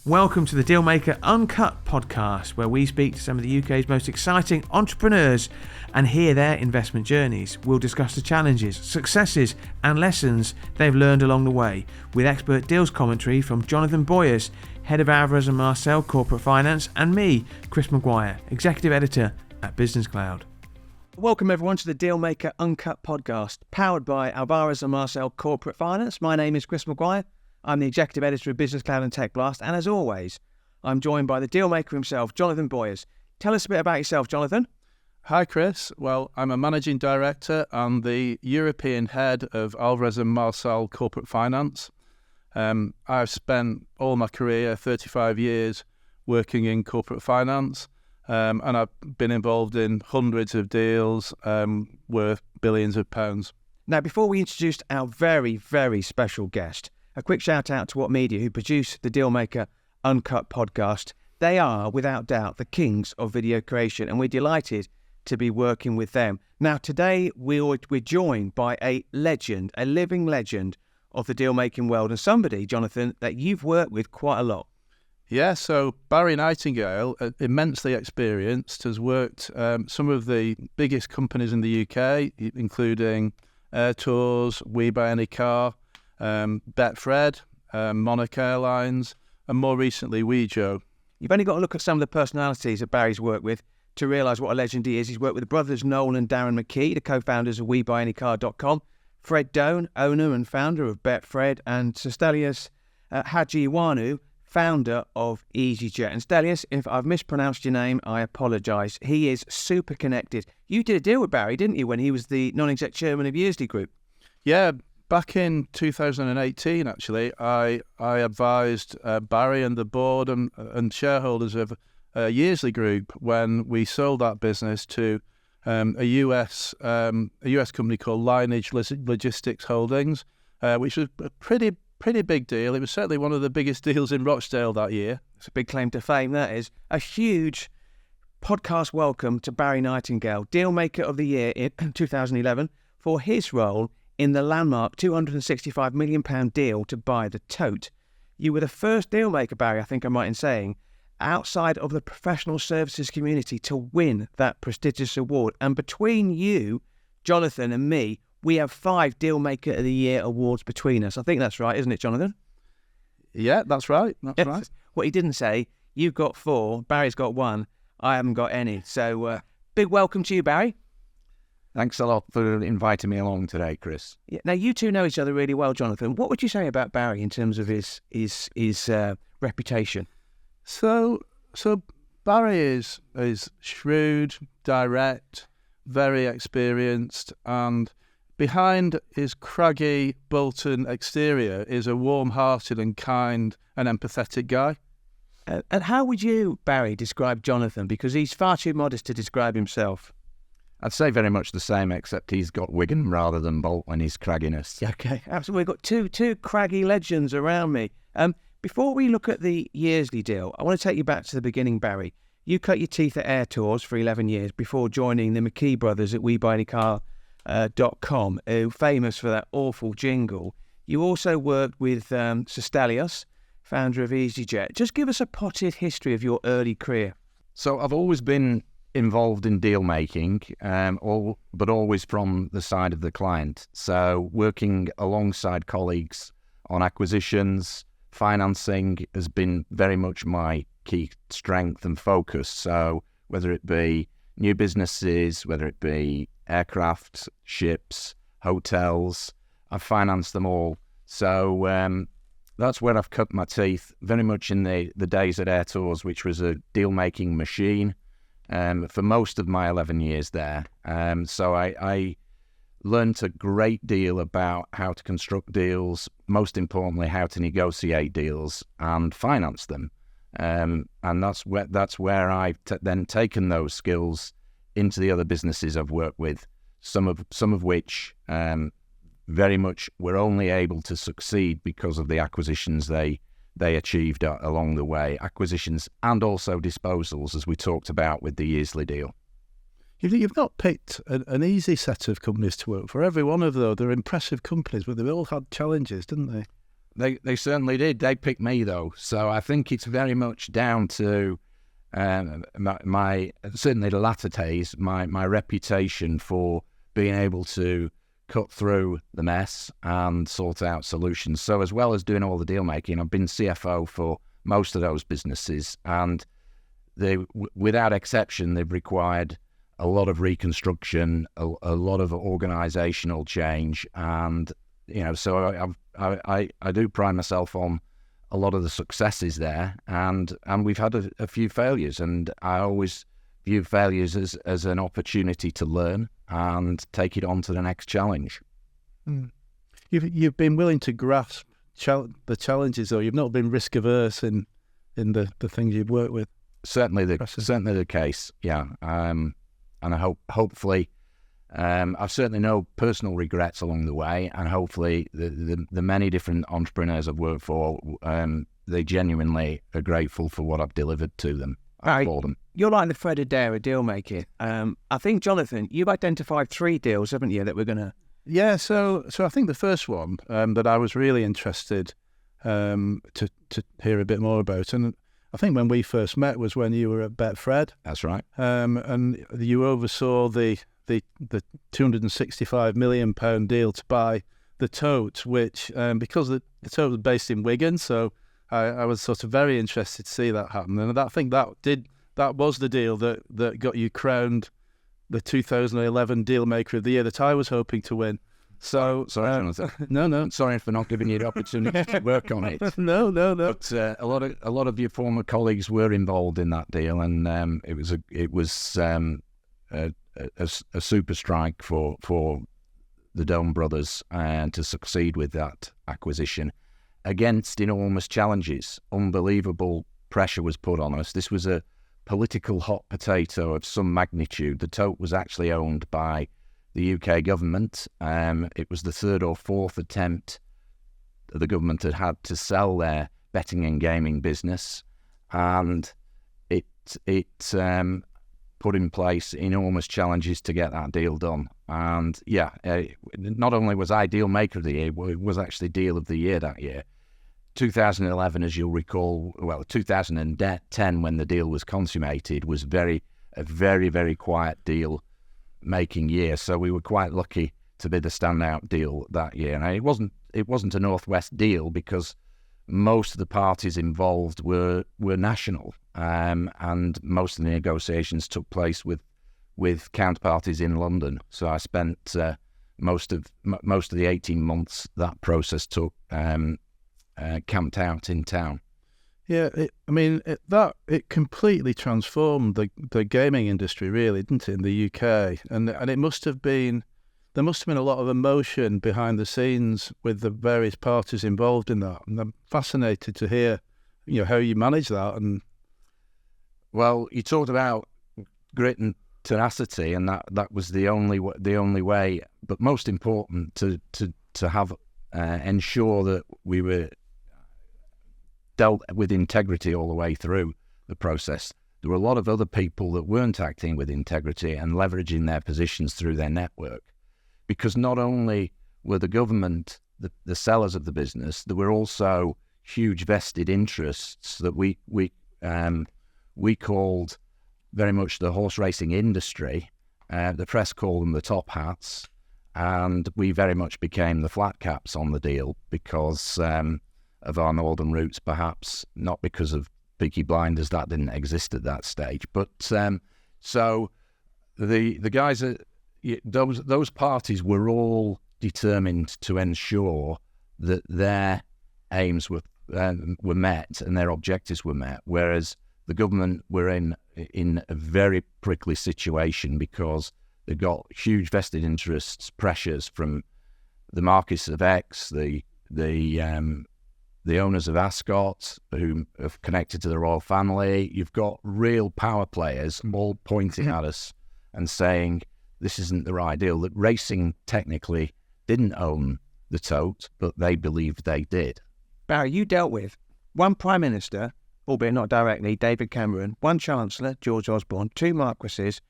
Welcome to the Dealmaker Uncut Podcast, where we speak to some of the UK's most exciting entrepreneurs and hear their investment journeys. We'll discuss the challenges, successes and lessons they've learned along the way, with expert deals commentary from Jonathan Boyers, Head of Alvarez & Marsal Corporate Finance, and me, Chris Maguire, Executive Editor at Business Cloud. Welcome everyone to the Dealmaker Uncut Podcast, powered by Alvarez & Marsal Corporate Finance. My name is Chris Maguire. I'm the Executive Editor of Business Cloud and Tech Blast, and as always, I'm joined by the Dealmaker himself, Jonathan Boyers. Tell us a bit about yourself, Jonathan. Hi, Chris. Well, I'm a Managing Director and the European Head of Alvarez & Marsal Corporate Finance. I've spent all my career, 35 years, working in corporate finance, and I've been involved in hundreds of deals worth billions of pounds. Now, before we introduce our very, very special guest, a quick shout out to What Media, who produce the Dealmaker Uncut Podcast. They are, without doubt, the kings of video creation, and we're delighted to be working with them. Now, today we're joined by a legend, a living legend of the deal-making world, and somebody, Jonathan, that you've worked with quite a lot. Yeah, so Barry Nightingale, immensely experienced, has worked some of the biggest companies in the UK, including Air Tours, webuyanycar, BetFred, Monarch Airlines, and more recently, Wejo. You've only got to look at some of the personalities that Barry's worked with to realise what a legend he is. He's worked with the brothers Noel and Darren McKee, the co-founders of webuyanycar.com, Fred Doan, owner and founder of BetFred, and Sir Stelios Haji-Ioannou, founder of easyJet. And Stelios, if I've mispronounced your name, I apologise. He is super connected. You did a deal with Barry, didn't you, when he was the non-exec chairman of Yearsley Group? Yeah, back in 2018, actually, I advised Barry and the board and shareholders of Yearsley Group when we sold that business to a US company called Lineage Logistics Holdings, which was a pretty big deal. It was certainly one of the biggest deals in Rochdale that year. It's a big claim to fame, that is. A huge podcast welcome to Barry Nightingale, Dealmaker of the Year in 2011, for his role in the landmark £265 million deal to buy the Tote. You were the first dealmaker, Barry, I think I'm right in saying, outside of the professional services community to win that prestigious award. And between you, Jonathan, and me, we have 5 Dealmaker of the Year awards between us. I think that's right, isn't it, Jonathan? Yeah, that's right. That's right. What he didn't say, you've got 4, Barry's got 1, I haven't got any. So big welcome to you, Barry. Thanks a lot for inviting me along today, Chris. Yeah, now, you two know each other really well, Jonathan. What would you say about Barry in terms of his reputation? So Barry is shrewd, direct, very experienced, and behind his craggy Bolton exterior is a warm-hearted and kind and empathetic guy. And how would you, Barry, describe Jonathan? Because he's far too modest to describe himself. I'd say very much the same, except he's got Wigan rather than Bolt in his cragginess. Okay, absolutely. We've got two craggy legends around me. Before we look at the Yearsley deal, I want to take you back to the beginning, Barry. You cut your teeth at Air Tours for 11 years before joining the McKee brothers at webuyanycar.com, who are famous for that awful jingle. You also worked with Sir Stelios, founder of easyJet. Just give us a potted history of your early career. So I've always been involved in deal making, but always from the side of the client. So working alongside colleagues on acquisitions, financing has been very much my key strength and focus. So whether it be new businesses, whether it be aircraft, ships, hotels, I've financed them all. So that's where I've cut my teeth, very much in the days at Air Tours, which was a deal-making machine for most of my 11 years there. So I learned a great deal about how to construct deals, most importantly, how to negotiate deals and finance them. And that's where I've then taken those skills into the other businesses I've worked with, some of which very much were only able to succeed because of the acquisitions they achieved along the way, acquisitions and also disposals, as we talked about with the Yearsley deal. You've not picked an easy set of companies to work for. Every one of them, they're impressive companies, but they've all had challenges, didn't they? They certainly did. They picked me though, so I think it's very much down to my certainly the latter days, my reputation for being able to cut through the mess and sort out solutions. So as well as doing all the deal making, I've been CFO for most of those businesses, and without exception, they've required a lot of reconstruction, a lot of organisational change, and so I do pride myself on a lot of the successes there, and we've had a few failures, and I always view failures as an opportunity to learn and take it on to the next challenge. You've been willing to grasp the challenges, or you've not been risk averse in the things you've worked with. Certainly the case, yeah. And I hopefully I've certainly no personal regrets along the way, and hopefully the many different entrepreneurs I've worked for, they genuinely are grateful for what I've delivered to them. For them. You're like the Fred Adair of deal making. I think, Jonathan, you've identified 3 deals, haven't you, that we're going to... Yeah, so I think the first one that I was really interested to hear a bit more about, and I think when we first met was when you were at BetFred. That's right. And you oversaw the £265 million deal to buy the Tote, which because the Tote was based in Wigan, so I was sort of very interested to see that happen. And I think that was the deal that got you crowned the 2011 Dealmaker of the Year that I was hoping to win. So sorry, Jonathan. No. Sorry for not giving you the opportunity to work on it. No. But a lot of your former colleagues were involved in that deal, and it was a super strike for the Dome brothers to succeed with that acquisition against enormous challenges. Unbelievable pressure was put on us. This was a political hot potato of some magnitude. The Tote was actually owned by the UK government. It was the 3rd or 4th attempt that the government had to sell their betting and gaming business, and it put in place enormous challenges to get that deal done. And not only was I Dealmaker of the Year, it was actually Deal of the Year that year. 2011, as you'll recall, 2010, when the deal was consummated, was a very, very quiet deal-making year. So we were quite lucky to be the standout deal that year. And it wasn't a Northwest deal because most of the parties involved were national, and most of the negotiations took place with counterparties in London. So I spent most of the 18 months that process took camped out in town. Yeah, it completely transformed the gaming industry, really, didn't it, in the UK? And it must have been a lot of emotion behind the scenes with the various parties involved in that. And I'm fascinated to hear, how you manage that. And well, you talked about grit and tenacity, and that was the only way. But most important to have ensure that we were dealt with integrity all the way through the process. There were a lot of other people that weren't acting with integrity and leveraging their positions through their network, because not only were the government the sellers of the business, there were also huge vested interests that we called very much the horse racing industry. The press called them the top hats, and we very much became the flat caps on the deal because of our northern roots, perhaps not because of Peaky Blinders, that didn't exist at that stage. But so the guys, those parties were all determined to ensure that their aims were met and their objectives were met, whereas the government were in a very prickly situation because they got huge vested interests, pressures from the Marquis of X, the owners of Ascot, who are connected to the royal family. You've got real power players all pointing at us and saying this isn't the right deal. That racing technically didn't own the Tote, but they believed they did. Barry, you dealt with one Prime Minister, albeit not directly, David Cameron, one Chancellor, George Osborne, 2 Marquises,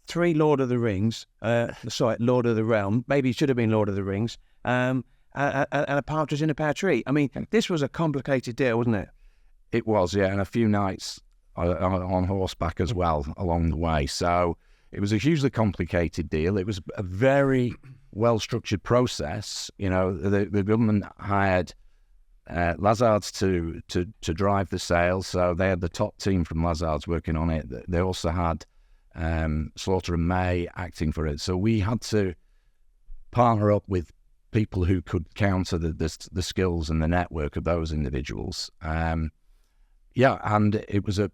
3 Lord of the Rings, Lord of the Realm, maybe it should have been Lord of the Rings, and a partridge in a pear tree. I mean, this was a complicated deal, wasn't it? It was, yeah, and a few nights on horseback as well along the way. So it was a hugely complicated deal. It was a very well-structured process. You know, the government hired Lazards to drive the sales, so they had the top team from Lazards working on it. They also had Slaughter and May acting for it. So we had to partner up with people who could counter the skills and the network of those individuals. And it was a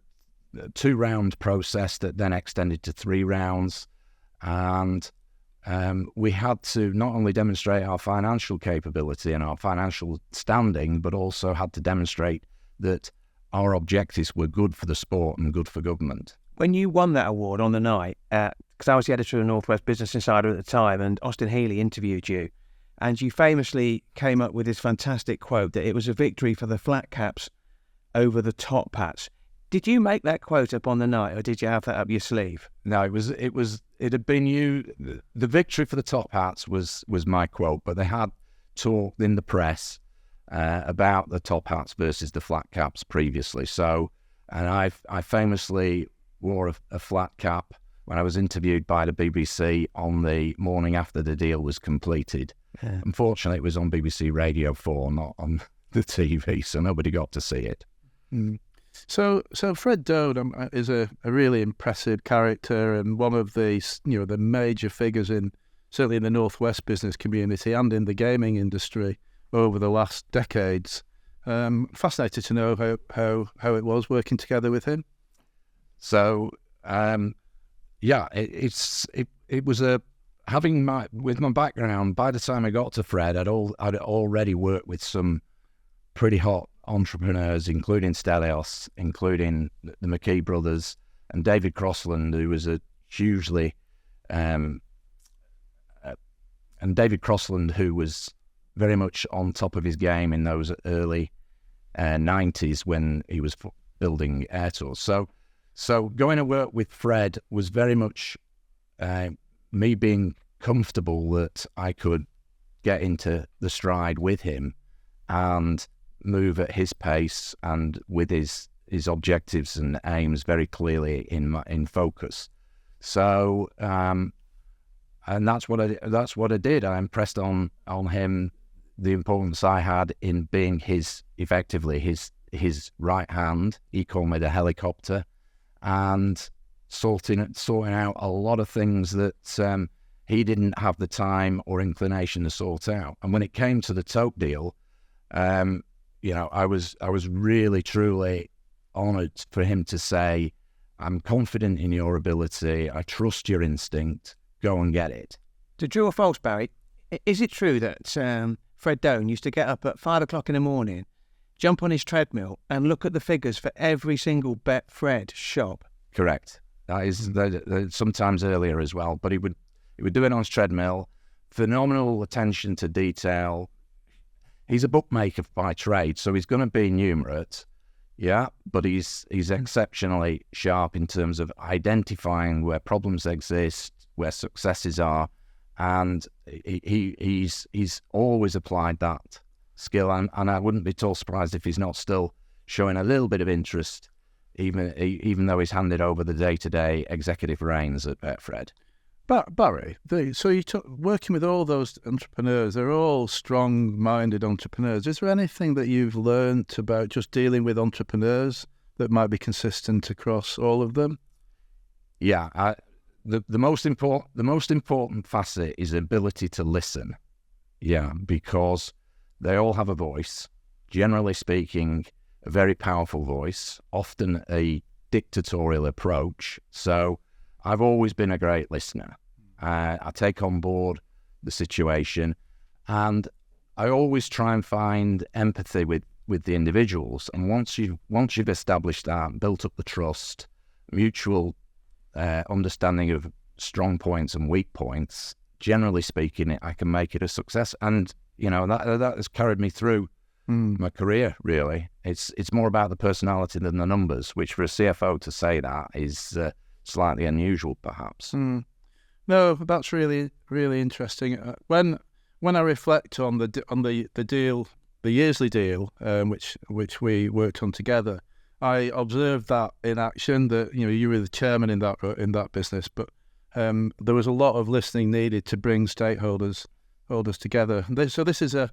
2-round process that then extended to 3 rounds. And we had to not only demonstrate our financial capability and our financial standing, but also had to demonstrate that our objectives were good for the sport and good for government. When you won that award on the night, because I was the editor of Northwest Business Insider at the time, and Austin Healey interviewed you, and you famously came up with this fantastic quote that it was a victory for the flat caps over the top hats. Did you make that quote up on the night, or did you have that up your sleeve? No, it had been you. The victory for the top hats was my quote, but they had talked in the press about the top hats versus the flat caps previously. So, and I famously wore a flat cap when I was interviewed by the BBC on the morning after the deal was completed. Yeah. Unfortunately, it was on BBC Radio 4, not on the TV, so nobody got to see it. Mm. So Fred Doane is a really impressive character and one of the major figures certainly in the Northwest business community and in the gaming industry over the last decades. Fascinated to know how it was working together with him. So it was with my background. By the time I got to Fred, I'd already worked with some pretty hot entrepreneurs, including Stelios, including the McKee brothers, and David Crossland, who was who was very much on top of his game in those early 90s when he was building air tours. So going to work with Fred was very much me being comfortable that I could get into the stride with him and move at his pace and with his objectives and aims very clearly in focus. So and that's what I did. I impressed on him the importance I had in being his right hand. He called me the helicopter, and sorting out a lot of things that he didn't have the time or inclination to sort out. And when it came to the Tote deal, I was really, truly honoured for him to say, "I'm confident in your ability. I trust your instinct. Go and get it." To true or false, Barry, is it true that Fred Doane used to get up at 5 o'clock in the morning, jump on his treadmill, and look at the figures for every single BetFred shop? Correct. That is sometimes earlier as well, but he would do it on his treadmill. Phenomenal attention to detail. He's a bookmaker by trade, so he's going to be numerate, but he's exceptionally sharp in terms of identifying where problems exist, where successes are, and he's always applied that skill, and I wouldn't be at all surprised if he's not still showing a little bit of interest, even though he's handed over the day-to-day executive reins at BetFred. But Barry, working with all those entrepreneurs, they're all strong-minded entrepreneurs. Is there anything that you've learned about just dealing with entrepreneurs that might be consistent across all of them? Yeah, the most important facet is ability to listen. Yeah, because they all have a voice. Generally speaking, a very powerful voice, often a dictatorial approach. So I've always been a great listener. I take on board the situation, and I always try and find empathy with the individuals. And once you've established that, built up the trust, mutual understanding of strong points and weak points, generally speaking, I can make it a success. And that has carried me through my career. Really, it's more about the personality than the numbers, which for a CFO to say that is slightly unusual, perhaps. No, that's really, really interesting. When when I reflect on the deal, the Yearsley deal, which we worked on together, I observed that in action. That you were the chairman in that business, but there was a lot of listening needed to bring stakeholders together. So this is a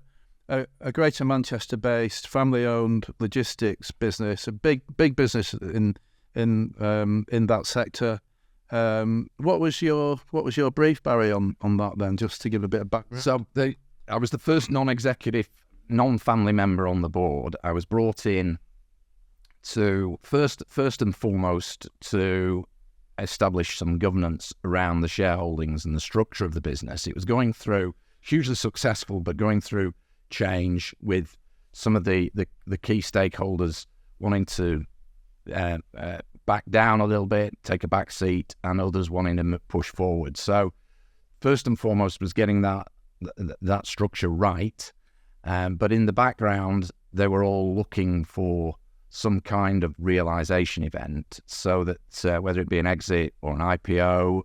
Greater Manchester-based, family-owned logistics business, a big business in that sector. What was your brief, Barry, on that then, just to give a bit of background? So I was the first non-executive, non-family member on the board. I was brought in to first and foremost to establish some governance around the shareholdings and the structure of the business. It was going through, hugely successful, but going through change with some of the key stakeholders wanting to back down a little bit, take a back seat, and others wanting to push forward. So first and foremost was getting that structure right. But in the background, they were all looking for some kind of realization event, so that whether it be an exit or an IPO,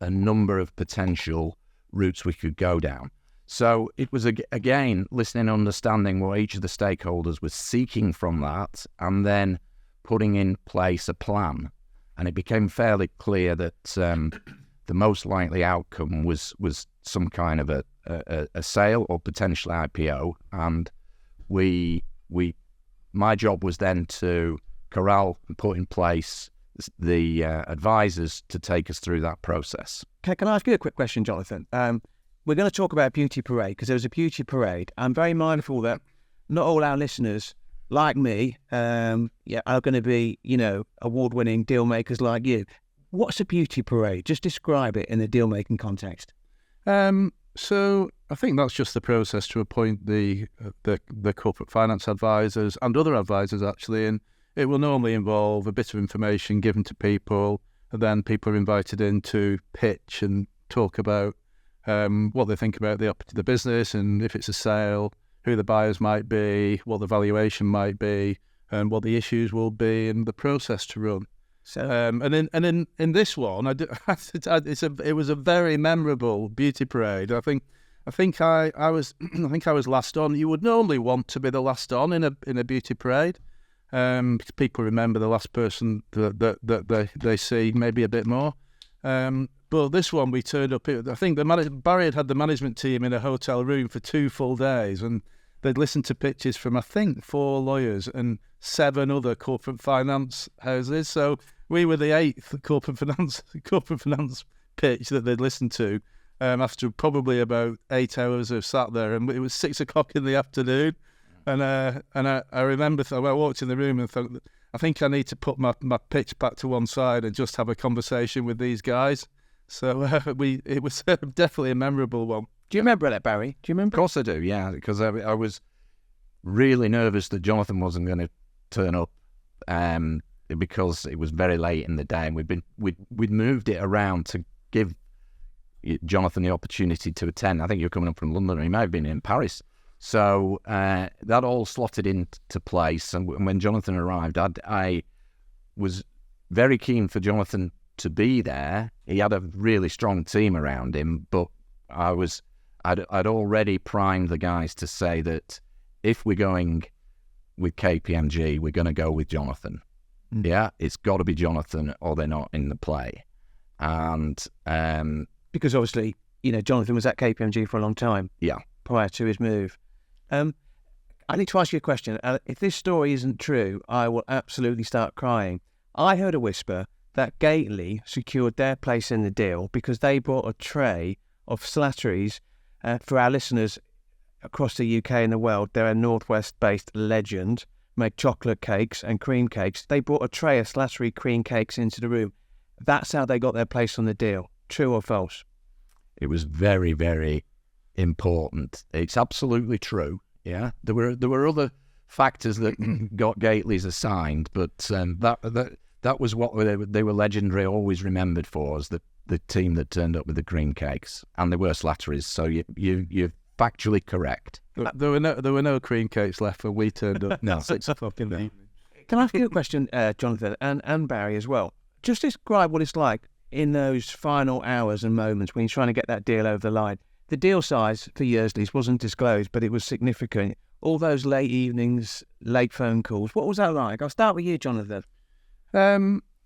a number of potential routes we could go down. So it was, again, listening and understanding what each of the stakeholders was seeking from that, and then putting in place a plan. And it became fairly clear that the most likely outcome was some kind of a sale or potential IPO. And my job was then to corral and put in place the advisors to take us through that process. Can I ask you a quick question, Jonathan? We're going to talk about Beauty Parade, because there was a Beauty Parade. I'm very mindful that not all our listeners, like me, are going to be, award-winning deal makers like you. What's a Beauty Parade? Just describe it in the deal-making context. So I think that's just the process to appoint the corporate finance advisors and other advisors, actually, and it will normally involve a bit of information given to people, and then people are invited in to pitch and talk about what they think about the business, and if it's a sale, who the buyers might be, what the valuation might be, and what the issues will be, and the process to run. So, and in this one, it was a very memorable Beauty Parade. I think I was last on. You would normally want to be the last on in a Beauty Parade, because people remember the last person that they see maybe a bit more. But this one, we turned up. I think Barry had the management team in a hotel room for 2 full days, and they'd listened to pitches from, I think, 4 lawyers and 7 other corporate finance houses. So we were the 8th corporate finance pitch that they'd listened to, after probably about 8 hours of sat there, and it was 6 o'clock in the afternoon. And I remember I walked in the room and thought, I think I need to put my pitch back to one side and just have a conversation with these guys. So it was definitely a memorable one. Do you remember that, Barry? Do you remember? Of course I do, yeah, because I was really nervous that Jonathan wasn't going to turn up, because it was very late in the day, and we'd moved it around to give Jonathan the opportunity to attend. I think you were coming up from London, or he might have been in Paris. So that all slotted into place, and when Jonathan arrived, I was very keen for Jonathan to be there. He had a really strong team around him, but I'd already primed the guys to say that if we're going with KPMG, we're going to go with Jonathan. Yeah, it's got to be Jonathan, or they're not in the play. And because obviously, Jonathan was at KPMG for a long time. Yeah, prior to his move. I need to ask you a question. If this story isn't true, I will absolutely start crying. I heard a whisper that Gately secured their place in the deal because they brought a tray of Slattery's. For our listeners across the UK and the world, they're a Northwest-based legend, make chocolate cakes and cream cakes. They brought a tray of Slattery cream cakes into the room. That's how they got their place on the deal. True or false? It was very, very important. It's absolutely true. Yeah, there were other factors that got Gately's assigned, but that was what they were legendary, always remembered for, as the team that turned up with the cream cakes, and they were Slattery's. So you're factually correct. There were no cream cakes left when we turned up. No. 6 o'clock in the evening. Can I ask you a question, Jonathan, and Barry as well? Just describe what it's like in those final hours and moments when you're trying to get that deal over the line. The deal size for Yearsley's wasn't disclosed, but it was significant. All those late evenings, late phone calls. What was that like? I'll start with you, Jonathan.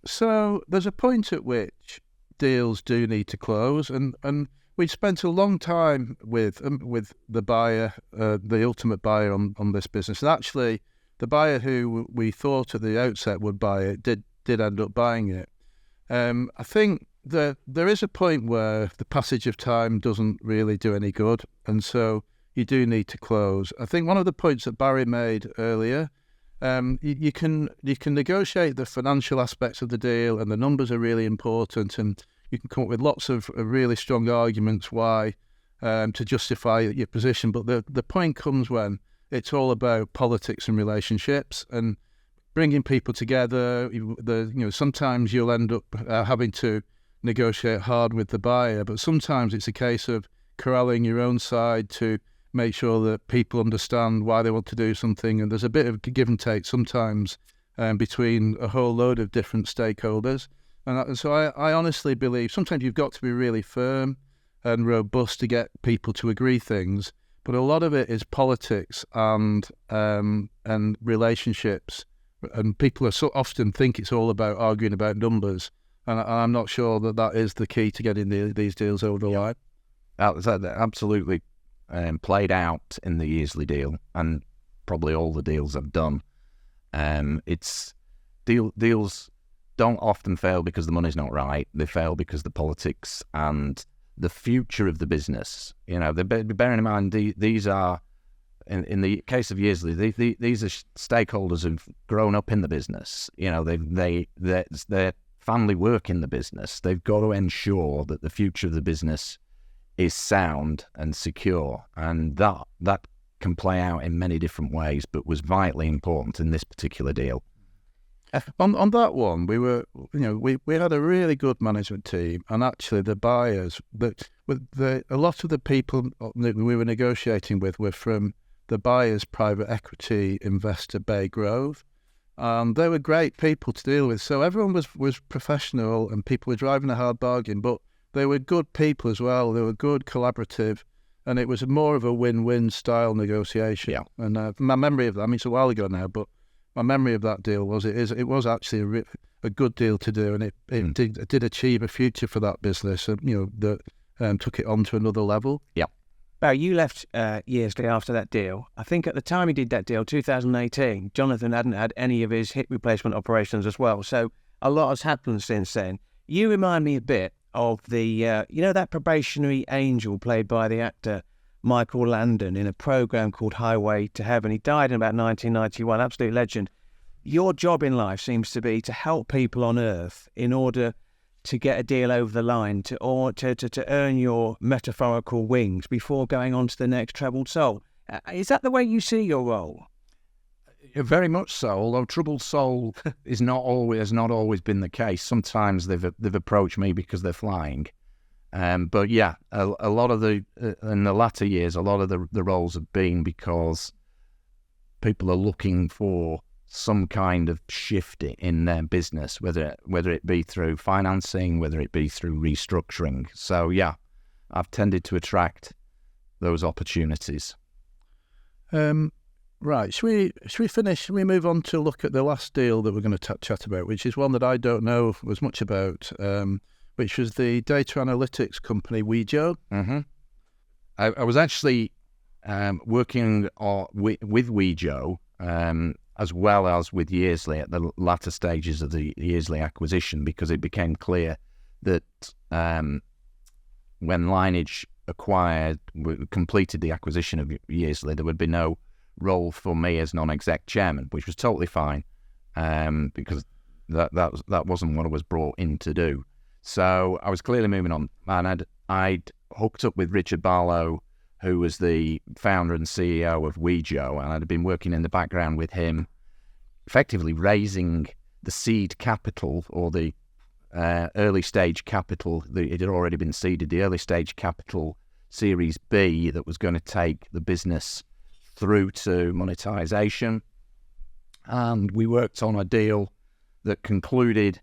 So there's a point at which deals do need to close, and we spent a long time with the buyer, the ultimate buyer on this business. And actually, the buyer who we thought at the outset would buy it did end up buying it. I think that there is a point where the passage of time doesn't really do any good, and so you do need to close. I think one of the points that Barry made earlier, you can negotiate the financial aspects of the deal, and the numbers are really important, and you can come up with lots of really strong arguments why to justify your position. But the point comes when it's all about politics and relationships and bringing people together. Sometimes you'll end up having to negotiate hard with the buyer, but sometimes it's a case of corralling your own side to make sure that people understand why they want to do something. And there's a bit of give and take sometimes between a whole load of different stakeholders. And so I honestly believe sometimes you've got to be really firm and robust to get people to agree things, but a lot of it is politics and relationships. And people are so often think it's all about arguing about numbers, and I'm not sure that is the key to getting these deals over the line. That absolutely played out in the Yearsley deal, and probably all the deals I've done. It's deals don't often fail because the money's not right. They fail because the politics and the future of the business. Bearing in mind these are, in the case of Yearsley, these are stakeholders who've grown up in the business. Their family work in the business. They've got to ensure that the future of the business is sound and secure, and that can play out in many different ways, but was vitally important in this particular deal. On that one, we had a really good management team, and actually the buyers, a lot of the people that we were negotiating with were from the buyer's private equity investor, Bay Grove, and they were great people to deal with. So everyone was professional, and people were driving a hard bargain, but they were good people as well. They were good, collaborative, and it was more of a win-win style negotiation. Yeah. And my memory of that, it's a while ago now, but my memory of that deal was it was actually a good deal to do, and it did achieve a future for that business, and that took it on to another level. Yeah. Barry, you left Yearsley after that deal. I think at the time he did that deal, 2018, Jonathan hadn't had any of his hip replacement operations as well. So a lot has happened since then. You remind me a bit of the, that probationary angel played by the actor Michael Landon in a program called Highway to Heaven. He died in about 1991, absolute legend. Your job in life seems to be to help people on Earth in order to get a deal over the line, to earn your metaphorical wings before going on to the next troubled soul. Is that the way you see your role? Very much so, although troubled soul has not always been the case. Sometimes they've approached me because they're flying. But yeah, a lot of in the latter years, a lot of the roles have been because people are looking for some kind of shift in their business, whether it be through financing, whether it be through restructuring. So yeah, I've tended to attract those opportunities. Right, should we finish? Should we move on to look at the last deal that we're going to chat about, which is one that I don't know as much about, which was the data analytics company Wejo. Mm-hmm. I was actually working with Wejo as well as with Yearsley at the latter stages of the Yearsley acquisition, because it became clear that when Lineage completed the acquisition of Yearsley, there would be no role for me as non-exec chairman, which was totally fine, because that wasn't what I was brought in to do. So I was clearly moving on, and I'd hooked up with Richard Barlow, who was the founder and CEO of Wejo, and I'd been working in the background with him, effectively raising the seed capital, or the early stage capital. It had already been seeded, the early stage capital Series B that was going to take the business through to monetization. And we worked on a deal that concluded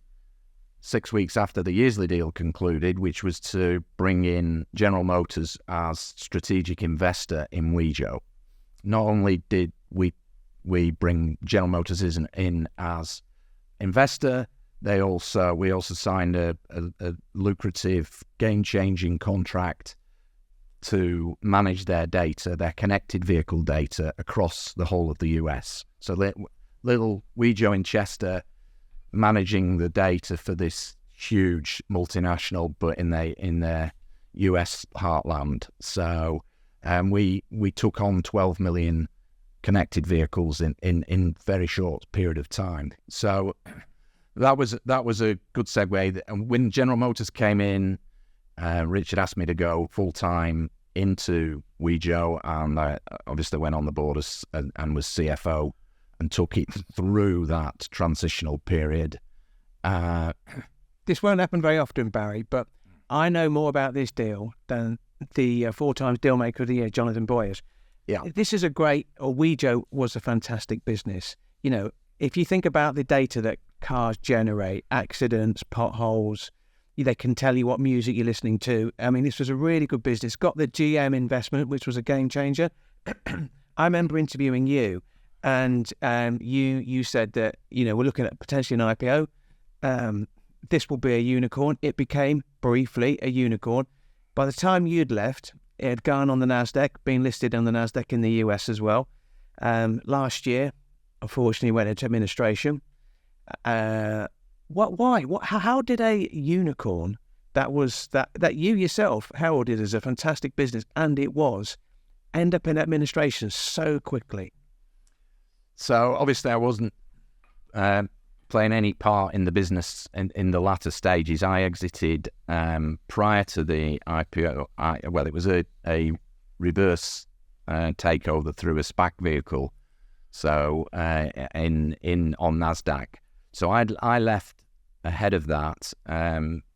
6 weeks after the Yearsley deal concluded, which was to bring in General Motors as strategic investor in Wejo. Not only did we bring General Motors in as investor, we also signed a lucrative, game-changing contract to manage their data, their connected vehicle data across the whole of the US. So little Wejo in Chester managing the data for this huge multinational, but in their US heartland. So we took on 12 million connected vehicles in very short period of time. So that was a good segue. And when General Motors came in, Richard asked me to go full time into Wejo, and I obviously went on the board and was CFO and took it through that transitional period. This won't happen very often, Barry, but I know more about this deal than the 4 times Dealmaker of the Year, Jonathan Boyers. Yeah, this is Wejo was a fantastic business. You know, if you think about the data that cars generate, accidents, potholes, they can tell you what music you're listening to. I mean, this was a really good business. Got the GM investment, which was a game changer. I remember interviewing you, and you said that, we're looking at potentially an IPO. This will be a unicorn. It became briefly a unicorn. By the time you'd left, it had gone on the NASDAQ, been listed on the NASDAQ in the US as well. Last year, unfortunately, went into administration. Why? How did a unicorn that you yourself heralded as a fantastic business, and it was, end up in administration so quickly? So obviously I wasn't playing any part in the business in the latter stages. I exited prior to the IPO. It was a reverse takeover through a SPAC vehicle. So on NASDAQ. So I left ahead of that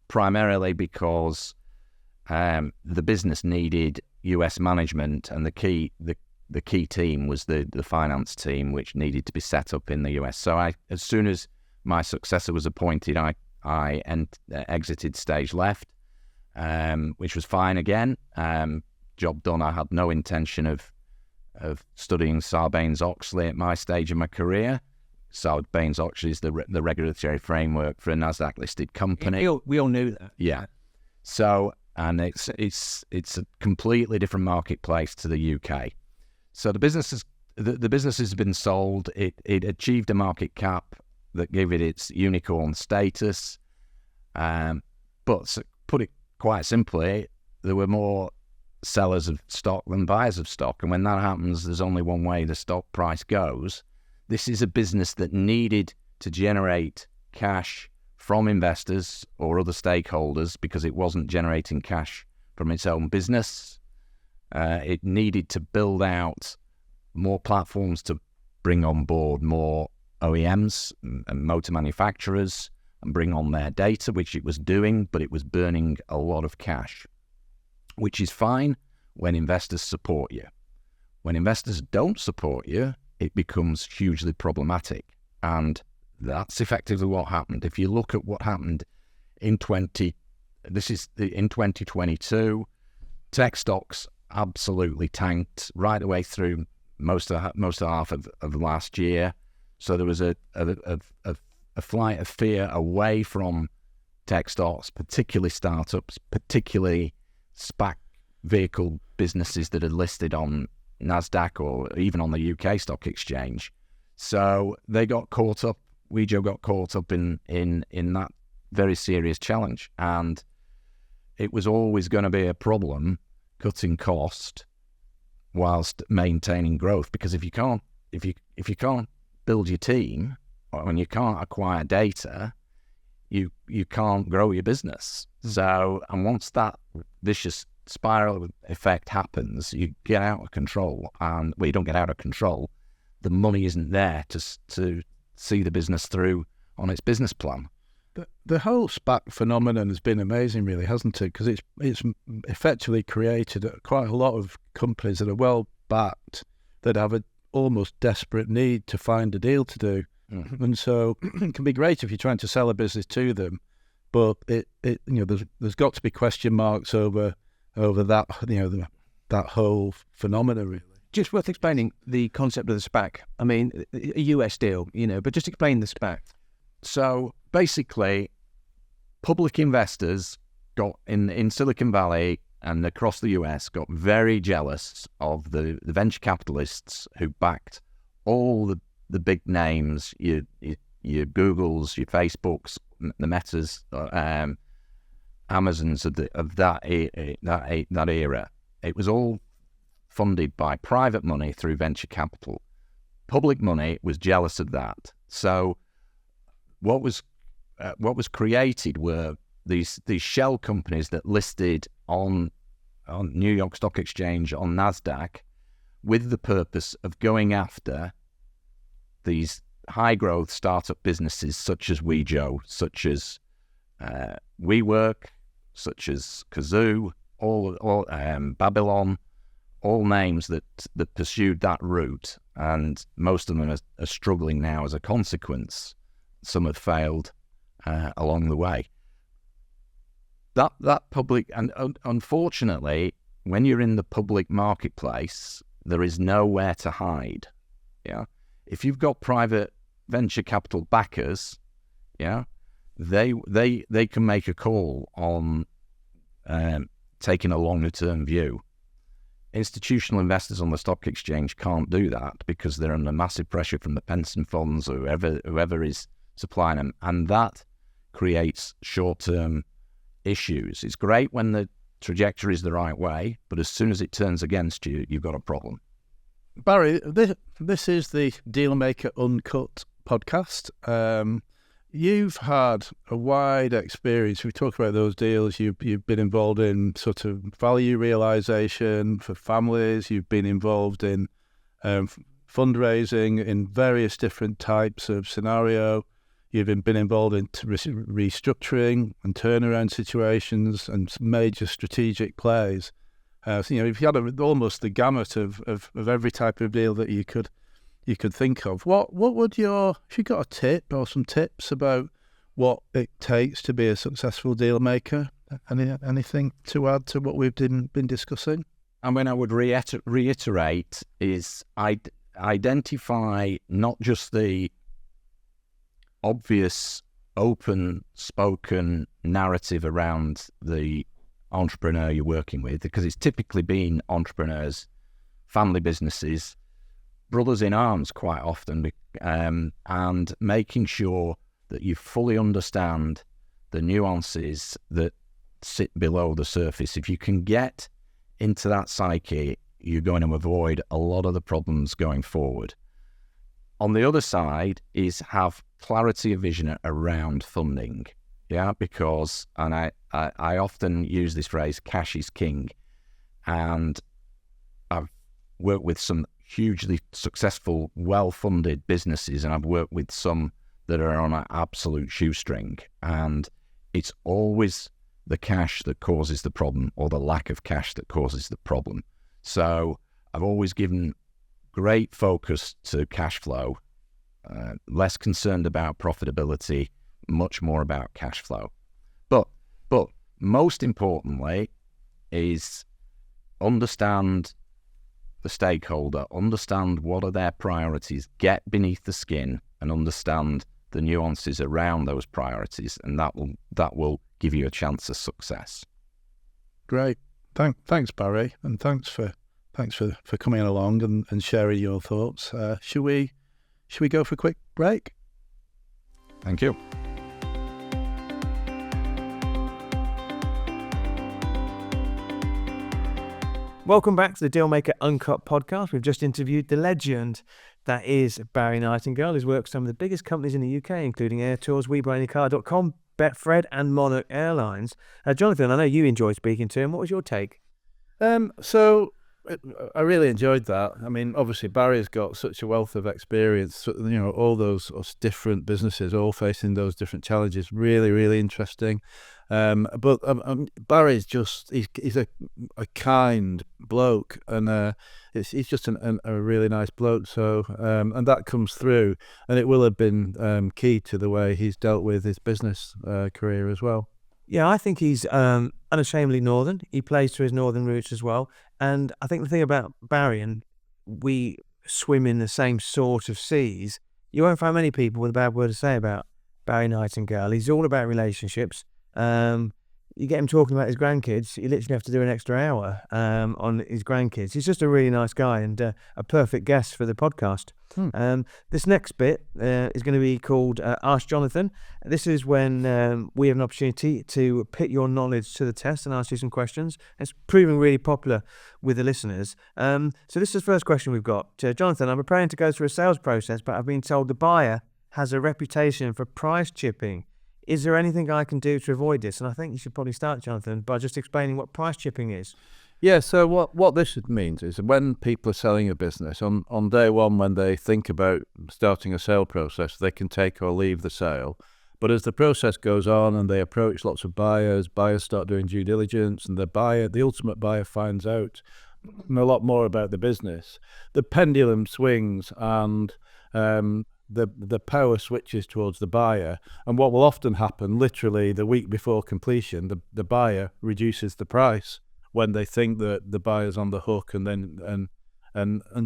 primarily because the business needed US management, and the key team was the finance team, which needed to be set up in the US. So as soon as my successor was appointed, I exited stage left, which was fine again. Job done. I had no intention of studying Sarbanes-Oxley at my stage of my career. Sarbanes-Oxley is the regulatory framework for a NASDAQ listed company. We all knew that. Yeah. So, and it's a completely different marketplace to the UK. So the business has been sold. It achieved a market cap that gave it its unicorn status. But put it quite simply, there were more sellers of stock than buyers of stock. And when that happens, there's only one way the stock price goes. This is a business that needed to generate cash from investors or other stakeholders because it wasn't generating cash from its own business. It needed to build out more platforms to bring on board more OEMs and motor manufacturers and bring on their data, which it was doing, but it was burning a lot of cash, which is fine when investors support you. When investors don't support you, it becomes hugely problematic. And that's effectively what happened. If you look at what happened in 2022, tech stocks absolutely tanked right the way through most of the half of last year. So there was a flight of fear away from tech stocks, particularly startups, particularly SPAC vehicle businesses that are listed on NASDAQ or even on the UK stock exchange. So they got caught up. Wejo got caught up in that very serious challenge, and it was always going to be a problem cutting cost whilst maintaining growth, because if you can't build your team and you can't acquire data, you can't grow your business. So, and once that vicious spiral effect happens, you get out of control, and you don't get out of control, the money isn't there to see the business through on its business plan. The whole SPAC phenomenon has been amazing, really, hasn't it? Because it's effectively created quite a lot of companies that are well backed that have an almost desperate need to find a deal to do. Mm-hmm. And so it can be great if you're trying to sell a business to them, but there's got to be question marks over that that whole phenomena, really. Just worth explaining the concept of the SPAC. I mean, a US deal, but just explain the SPAC. So basically, public investors got in Silicon Valley and across the US got very jealous of the venture capitalists who backed all the big names, your Googles, your Facebooks, the Metas, Amazons of that era. It was all funded by private money through venture capital. Public money was jealous of that. So what was created were these shell companies that listed on New York Stock Exchange, on NASDAQ, with the purpose of going after these high-growth startup businesses such as WeJo, such as WeWork, such as Kazoo, all Babylon, all names that pursued that route, and most of them are struggling now as a consequence. Some have failed along the way. That public, and unfortunately, when you're in the public marketplace, there is nowhere to hide. Yeah, if you've got private venture capital backers, yeah, they can make a call on taking a longer term view. Institutional investors on the stock exchange can't do that because they're under massive pressure from the pension funds or whoever is supplying them, and that creates short-term issues. It's great when the trajectory is the right way, but as soon as it turns against you, you've got a problem. Barry, this is the Dealmaker Uncut podcast. You've had a wide experience. We talk about those deals. You've been involved in sort of value realization for families. You've been involved in fundraising in various different types of scenario. You've been involved in restructuring and turnaround situations and major strategic plays. So you've had almost the gamut of every type of deal that you could think of. What would if you got a tip or some tips about what it takes to be a successful deal maker? Anything to add to what we've been discussing? I mean, I would reiterate is identify not just the obvious open spoken narrative around the entrepreneur you're working with, because it's typically been entrepreneurs, family businesses, brothers in arms quite often, and making sure that you fully understand the nuances that sit below the surface. If you can get into that psyche, you're going to avoid a lot of the problems going forward. On the other side is have clarity of vision around funding. Yeah, because, and I often use this phrase, cash is king. And I've worked with some hugely successful, well-funded businesses, and I've worked with some that are on an absolute shoestring. And it's always the cash that causes the problem, or the lack of cash that causes the problem. So I've always given great focus to cash flow, less concerned about profitability, much more about cash flow. But most importantly is understand the stakeholder, understand what are their priorities, get beneath the skin and understand the nuances around those priorities, and that will give you a chance of success. Great. Thanks, Barry, and thanks for coming along and sharing your thoughts. Should we go for a quick break? Thank you. Welcome back to the Dealmaker Uncut Podcast. We've just interviewed the legend that is Barry Nightingale, who's worked for some of the biggest companies in the UK, including Air Tours, webuyanycar.com, BetFred and Monarch Airlines. Jonathan, I know you enjoyed speaking to him. What was your take? So I really enjoyed that. I mean, obviously Barry's got such a wealth of experience, all those different businesses all facing those different challenges. Really, really interesting. But Barry's he's a kind bloke, and he's just a really nice bloke. So, and that comes through, and it will have been key to the way he's dealt with his business career as well. Yeah, I think he's unashamedly northern. He plays to his northern roots as well. And I think the thing about Barry, and we swim in the same sort of seas, you won't find many people with a bad word to say about Barry Nightingale. He's all about relationships. You get him talking about his grandkids, you literally have to do an extra hour on his grandkids. He's just a really nice guy and a perfect guest for the podcast. This next bit is going to be called Ask Jonathan. This is when we have an opportunity to put your knowledge to the test and ask you some questions. It's proving really popular with the listeners. So this is the first question we've got. Jonathan, I'm preparing to go through a sales process, but I've been told the buyer has a reputation for price chipping. Is there anything I can do to avoid this? And I think you should probably start, Jonathan, by just explaining what price chipping is. Yeah, so what this means is when people are selling a business, on day one, when they think about starting a sale process, they can take or leave the sale. But as the process goes on and they approach lots of buyers start doing due diligence, and the ultimate buyer finds out a lot more about the business, the pendulum swings, and the power switches towards the buyer. And what will often happen, literally the week before completion, the buyer reduces the price when they think that the buyer's on the hook, and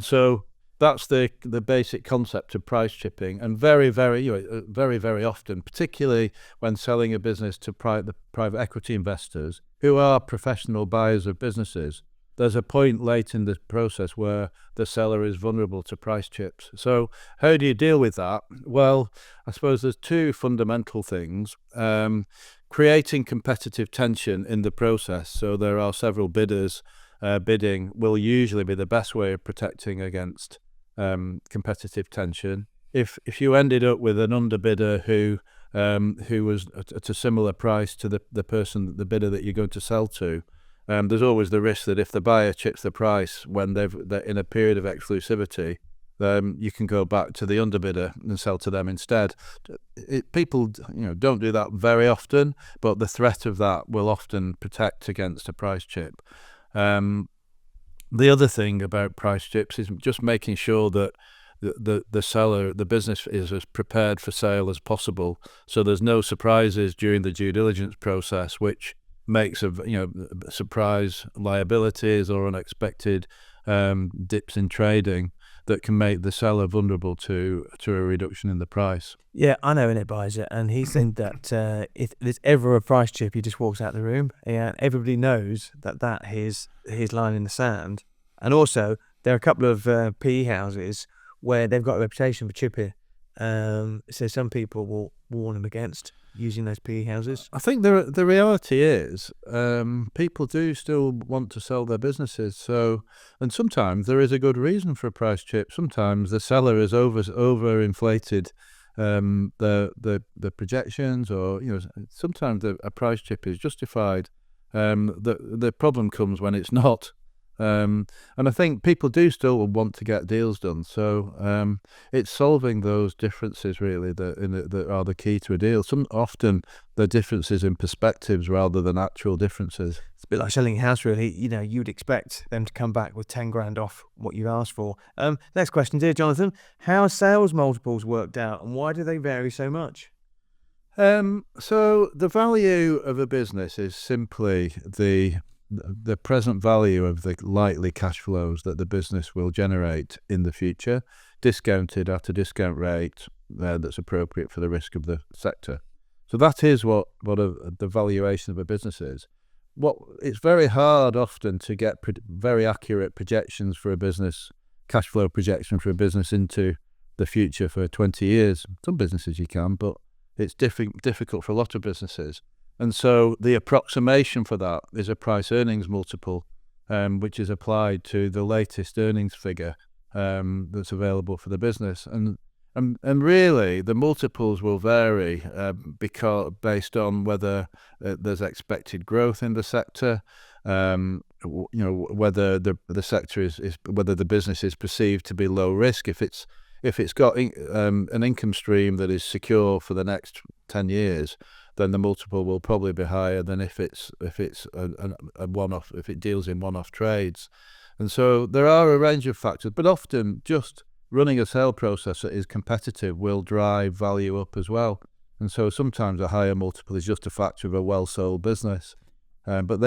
so that's the basic concept of price chipping. And very, very, very, very often, particularly when selling a business to private equity investors who are professional buyers of businesses, there's a point late in the process where the seller is vulnerable to price chips. So how do you deal with that? Well, I suppose there's two fundamental things. Creating competitive tension in the process, so there are several bidders bidding, will usually be the best way of protecting against competitive tension. If you ended up with an underbidder who was at a similar price to the bidder that you're going to sell to, there's always the risk that if the buyer chips the price when they're in a period of exclusivity, you can go back to the underbidder and sell to them instead. People don't do that very often, but the threat of that will often protect against a price chip. The other thing about price chips is just making sure that the seller, the business, is as prepared for sale as possible, so there's no surprises during the due diligence process, which makes surprise liabilities or unexpected dips in trading that can make the seller vulnerable to a reduction in the price. Yeah, I know an advisor, and he said that if there's ever a price chip, he just walks out the room, and everybody knows that is his line in the sand. And also, there are a couple of PE houses where they've got a reputation for chipping. So some people will warn them against using those PE houses. I think the reality is people do still want to sell their businesses. So, and sometimes there is a good reason for a price chip. Sometimes the seller has overinflated the projections, or sometimes a price chip is justified. The problem comes when it's not. And I think people do still want to get deals done. So it's solving those differences really that are the key to a deal. Often the differences in perspectives rather than actual differences. It's a bit like selling a house really. You'd expect them to come back with 10 grand off what you asked for. Next question, dear Jonathan. How are sales multiples worked out, and why do they vary so much? So the value of a business is simply the present value of the likely cash flows that the business will generate in the future, discounted at a discount rate that's appropriate for the risk of the sector. So that is what the valuation of a business is. It's very hard often to get very accurate projections for a business, cash flow projection for a business into the future for 20 years. Some businesses you can, but it's difficult for a lot of businesses. And so the approximation for that is a price earnings multiple, which is applied to the latest earnings figure that's available for the business. And really, the multiples will vary based on whether there's expected growth in the sector, Whether the sector is whether the business is perceived to be low risk. If it's got an income stream that is secure for the next 10 years, then the multiple will probably be higher than if it's a one-off, if it deals in one-off trades. And so there are a range of factors, but often just running a sale process that is competitive will drive value up as well. And so sometimes a higher multiple is just a factor of a well-sold business. But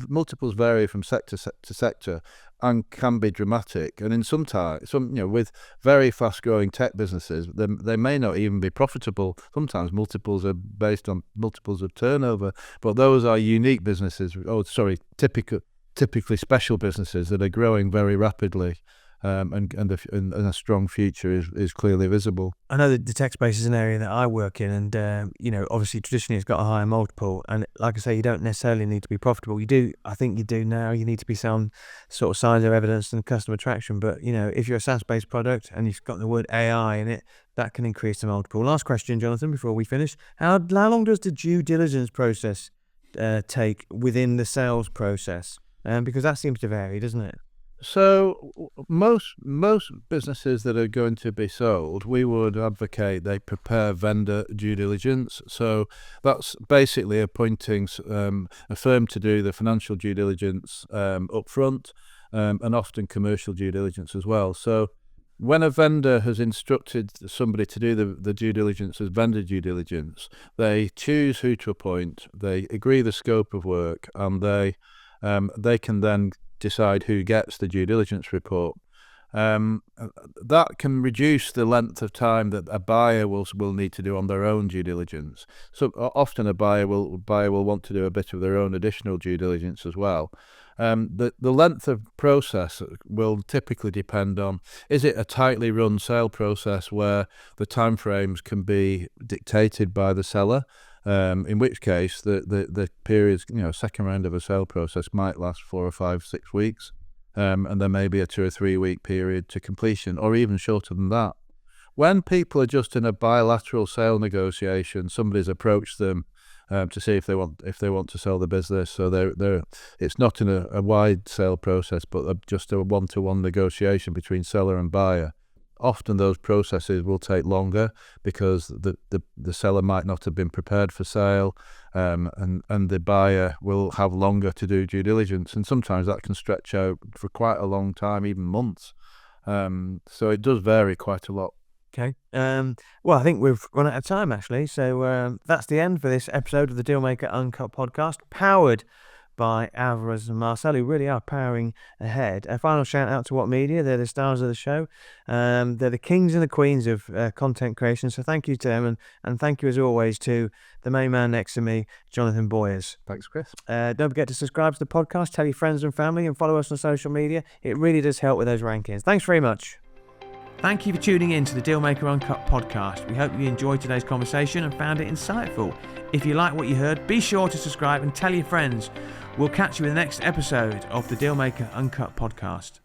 multiples vary from sector to sector and can be dramatic. And in some with very fast-growing tech businesses, they may not even be profitable. Sometimes multiples are based on multiples of turnover, but those are unique businesses. Typically special businesses that are growing very rapidly. And a strong future is clearly visible. I know that the tech space is an area that I work in, and obviously traditionally it's got a higher multiple. And like I say, you don't necessarily need to be profitable. I think you do now. You need to be some sort of signs of evidence and customer traction. But if you're a SaaS-based product and you've got the word AI in it, that can increase the multiple. Last question, Jonathan, before we finish: how long does the due diligence process take within the sales process? Because that seems to vary, doesn't it? So most businesses that are going to be sold, we would advocate they prepare vendor due diligence. So that's basically appointing a firm to do the financial due diligence up front, and often commercial due diligence as well. So when a vendor has instructed somebody to do the due diligence as vendor due diligence, they choose who to appoint, they agree the scope of work, and they can then decide who gets the due diligence report. That can reduce the length of time that a buyer will need to do on their own due diligence. So often a buyer will want to do a bit of their own additional due diligence as well. The length of process will typically depend on, is it a tightly run sale process where the timeframes can be dictated by the seller? In which case the periods, second round of a sale process might last 4 or 5, 6 weeks, and there may be a 2 or 3 week period to completion, or even shorter than that. When people are just in a bilateral sale negotiation, somebody's approached them to see if they want to sell the business. So it's not in a wide sale process, but just a one-to-one negotiation between seller and buyer. Often those processes will take longer because the seller might not have been prepared for sale, and the buyer will have longer to do due diligence, and sometimes that can stretch out for quite a long time, even months. So it does vary quite a lot. Okay. Well, I think we've run out of time, actually. So that's the end for this episode of the Dealmaker Uncut podcast, powered by Alvarez and Marcel, who really are powering ahead. A final shout out to What Media. They're the stars of the show. They're the kings and the queens of content creation. So thank you to them, and thank you as always to the main man next to me, Jonathan Boyers. Thanks, Chris. Don't forget to subscribe to the podcast, tell your friends and family, and follow us on social media. It really does help with those rankings. Thanks very much. Thank you for tuning in to the Dealmaker Uncut podcast. We hope you enjoyed today's conversation and found it insightful. If you like what you heard, be sure to subscribe and tell your friends. We'll catch you in the next episode of the Dealmaker Uncut podcast.